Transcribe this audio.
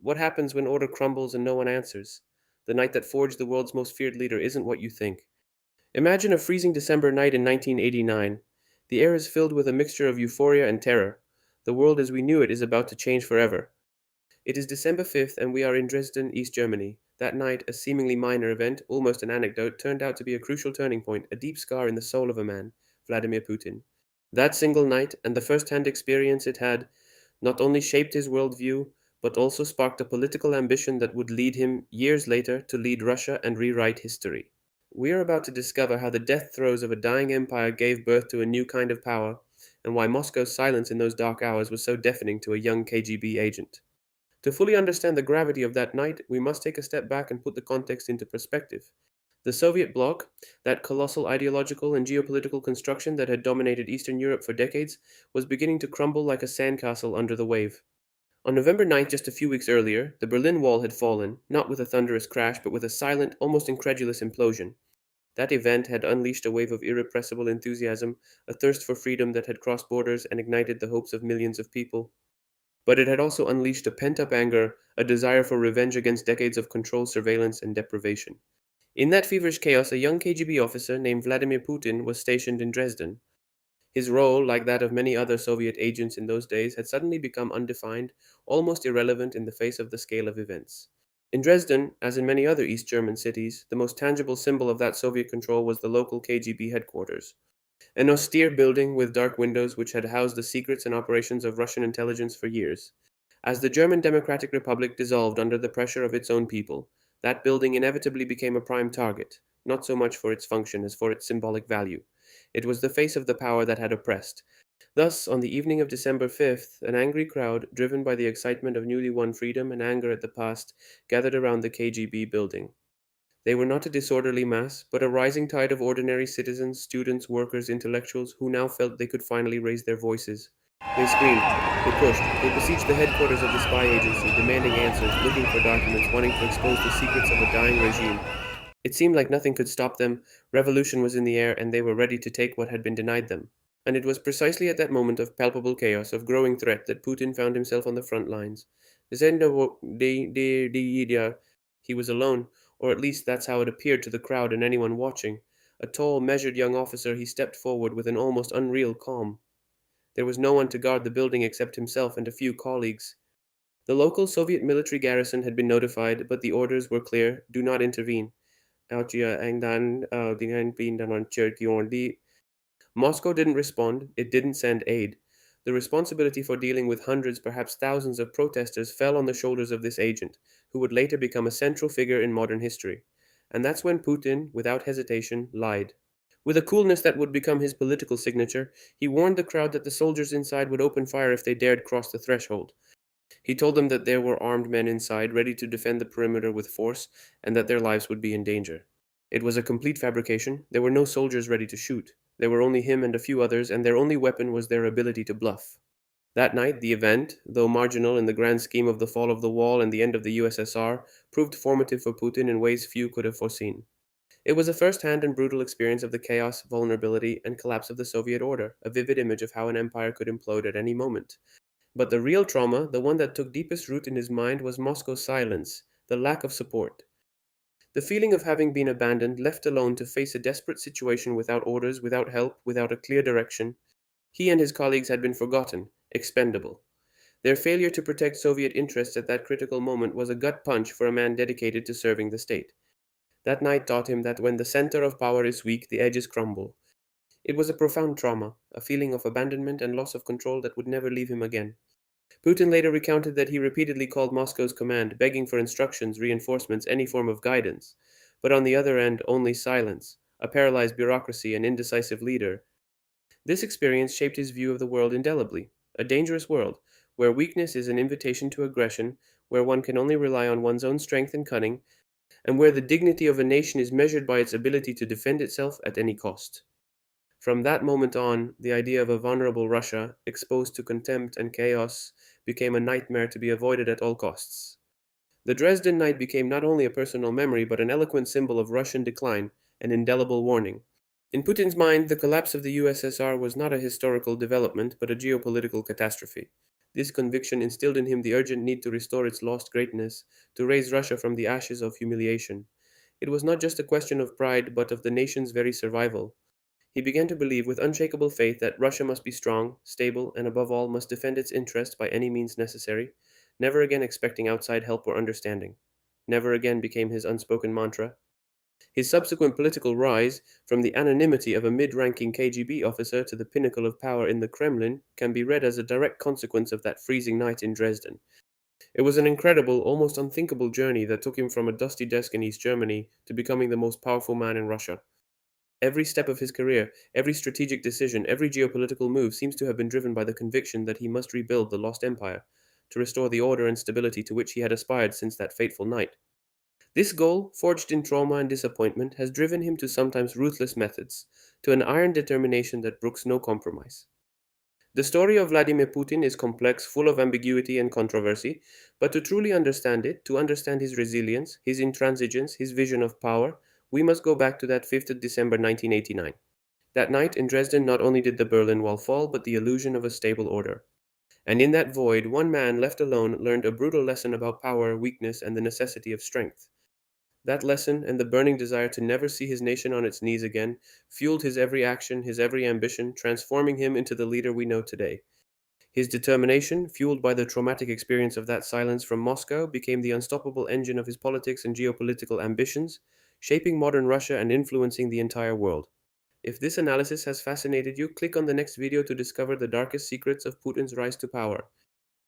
what happens when order crumbles and no one answers? The night that forged the world's most feared leader isn't what you think. Imagine a freezing December night in 1989. The air is filled with a mixture of euphoria and terror. The world as we knew it is about to change forever. It is December 5th, and we are in Dresden, East Germany. That night, a seemingly minor event, almost an anecdote, turned out to be a crucial turning point, a deep scar in the soul of a man, Vladimir Putin. That single night, and the first hand experience it had, not only shaped his worldview, but also sparked a political ambition that would lead him, years later, to lead Russia and rewrite history. We are about to discover how the death throes of a dying empire gave birth to a new kind of power, and why Moscow's silence in those dark hours was so deafening to a young KGB agent. To fully understand the gravity of that night, we must take a step back and put the context into perspective. The Soviet bloc, that colossal ideological and geopolitical construction that had dominated Eastern Europe for decades, was beginning to crumble like a sandcastle under the wave. On November 9th, just a few weeks earlier, the Berlin Wall had fallen, not with a thunderous crash, but with a silent, almost incredulous implosion. That event had unleashed a wave of irrepressible enthusiasm, a thirst for freedom that had crossed borders and ignited the hopes of millions of people. But it had also unleashed a pent up anger, a desire for revenge against decades of control, surveillance, and deprivation. In that feverish chaos, a young KGB officer named Vladimir Putin was stationed in Dresden. His role, like that of many other Soviet agents in those days, had suddenly become undefined, almost irrelevant in the face of the scale of events. In Dresden, as in many other East German cities, the most tangible symbol of that Soviet control was the local KGB headquarters. An austere building with dark windows which had housed the secrets and operations of Russian intelligence for years. As the German Democratic Republic dissolved under the pressure of its own people, that building inevitably became a prime target, not so much for its function as for its symbolic value. It was the face of the power that had oppressed. Thus, on the evening of December 5th, an angry crowd, driven by the excitement of newly won freedom and anger at the past, gathered around the KGB building. They were not a disorderly mass, but a rising tide of ordinary citizens, students, workers, intellectuals who now felt they could finally raise their voices. They screamed, they pushed, they besieged the headquarters of the spy agency, demanding answers, looking for documents, wanting to expose the secrets of a dying regime. It seemed like nothing could stop them. Revolution was in the air, and they were ready to take what had been denied them. And it was precisely at that moment of palpable chaos, of growing threat, that Putin found himself on the front lines. He was alone, or at least that's how it appeared to the crowd and anyone watching. A tall, measured young officer, he stepped forward with an almost unreal calm. There was no one to guard the building except himself and a few colleagues. The local Soviet military garrison had been notified, but the orders were clear: do not intervene. Moscow didn't respond, it didn't send aid. The responsibility for dealing with hundreds, perhaps thousands of protesters fell on the shoulders of this agent, who would later become a central figure in modern history. And that's when Putin, without hesitation, lied. With a coolness that would become his political signature, he warned the crowd that the soldiers inside would open fire if they dared cross the threshold. He told them that there were armed men inside, ready to defend the perimeter with force, and that their lives would be in danger. It was a complete fabrication. There were no soldiers ready to shoot. There were only him and a few others, and their only weapon was their ability to bluff. That night, the event, though marginal in the grand scheme of the fall of the wall and the end of the USSR, proved formative for Putin in ways few could have foreseen. It was a first hand and brutal experience of the chaos, vulnerability, and collapse of the Soviet order, a vivid image of how an empire could implode at any moment. But the real trauma, the one that took deepest root in his mind, was Moscow's silence, the lack of support. The feeling of having been abandoned, left alone to face a desperate situation without orders, without help, without a clear direction. He and his colleagues had been forgotten, expendable. Their failure to protect Soviet interests at that critical moment was a gut punch for a man dedicated to serving the state. That night taught him that when the center of power is weak, the edges crumble. It was a profound trauma, a feeling of abandonment and loss of control that would never leave him again. Putin later recounted that he repeatedly called Moscow's command, begging for instructions, reinforcements, any form of guidance. But on the other end, only silence, a paralyzed bureaucracy, an indecisive leader. This experience shaped his view of the world indelibly, a dangerous world, where weakness is an invitation to aggression, where one can only rely on one's own strength and cunning, and where the dignity of a nation is measured by its ability to defend itself at any cost. From that moment on, the idea of a vulnerable Russia, exposed to contempt and chaos, became a nightmare to be avoided at all costs. The Dresden night became not only a personal memory, but an eloquent symbol of Russian decline, an indelible warning. In Putin's mind, the collapse of the USSR was not a historical development, but a geopolitical catastrophe. This conviction instilled in him the urgent need to restore its lost greatness, to raise Russia from the ashes of humiliation. It was not just a question of pride, but of the nation's very survival. He began to believe with unshakable faith that Russia must be strong, stable, and above all must defend its interests by any means necessary, never again expecting outside help or understanding. Never again became his unspoken mantra. His subsequent political rise, from the anonymity of a mid ranking KGB officer to the pinnacle of power in the Kremlin, can be read as a direct consequence of that freezing night in Dresden. It was an incredible, almost unthinkable journey that took him from a dusty desk in East Germany to becoming the most powerful man in Russia. Every step of his career, every strategic decision, every geopolitical move seems to have been driven by the conviction that he must rebuild the lost empire, to restore the order and stability to which he had aspired since that fateful night. This goal, forged in trauma and disappointment, has driven him to sometimes ruthless methods, to an iron determination that brooks no compromise. The story of Vladimir Putin is complex, full of ambiguity and controversy, but to truly understand it, to understand his resilience, his intransigence, his vision of power, we must go back to that 5th of December 1989. That night in Dresden, not only did the Berlin Wall fall, but the illusion of a stable order. And in that void, one man left alone learned a brutal lesson about power, weakness, and the necessity of strength. That lesson and the burning desire to never see his nation on its knees again fueled his every action, his every ambition, transforming him into the leader we know today. His determination, fueled by the traumatic experience of that silence from Moscow, became the unstoppable engine of his politics and geopolitical ambitions, shaping modern Russia and influencing the entire world. If this analysis has fascinated you, click on the next video to discover the darkest secrets of Putin's rise to power.